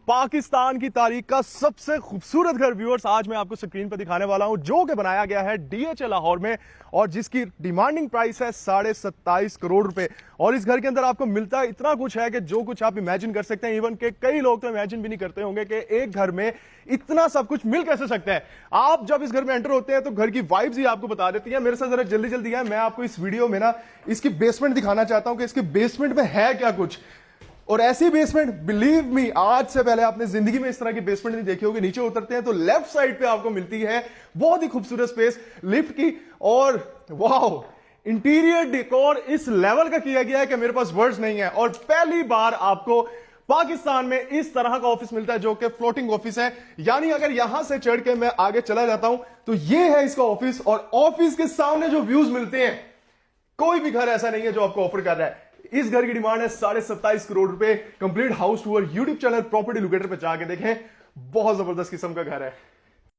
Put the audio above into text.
पाकिस्तान की तारीख का सबसे खूबसूरत घर व्यूअर्स आज मैं आपको स्क्रीन पर दिखाने वाला हूं, जो कि बनाया गया है डीएचए लाहौर में और जिसकी डिमांडिंग प्राइस है 27.5 करोड़ रुपए। और इस घर के अंदर आपको मिलता है इतना कुछ है कि जो कुछ आप इमेजिन कर सकते हैं। इवन के कई लोग तो इमेजिन भी नहीं करते होंगे कि एक घर में इतना सब कुछ मिल कैसे सकता है। आप जब इस घर में एंटर होते हैं तो घर की वाइब्स ही आपको बता देती है। मेरे साथ जरा जल्दी जल्दी है, मैं आपको इस वीडियो में ना इसकी बेसमेंट दिखाना चाहता हूं कि इसके बेसमेंट में है क्या कुछ। और ऐसी बेसमेंट बिलीव मी आज से पहले आपने जिंदगी में इस तरह की बेसमेंट नहीं देखी होगी। नीचे उतरते हैं तो लेफ्ट साइड पे आपको मिलती है बहुत ही खूबसूरत स्पेस लिफ्ट की। और वाओ, इंटीरियर डेकोर इस लेवल का किया गया है कि मेरे पास वर्ड्स नहीं है। और पहली बार आपको पाकिस्तान में इस तरह का ऑफिस मिलता है जो कि फ्लोटिंग ऑफिस है। यानी अगर यहां से चढ़ के मैं आगे चला जाता हूं तो ये है इसका ऑफिस, और ऑफिस के सामने जो व्यूज मिलते हैं कोई भी घर ऐसा नहीं है जो आपको ऑफर कर रहा है। इस घर की डिमांड है 27.5 करोड़ रुपए। Complete house tour YouTube channel property locator पे जाके देखें, बहुत जबरदस्त किस्म का घर है।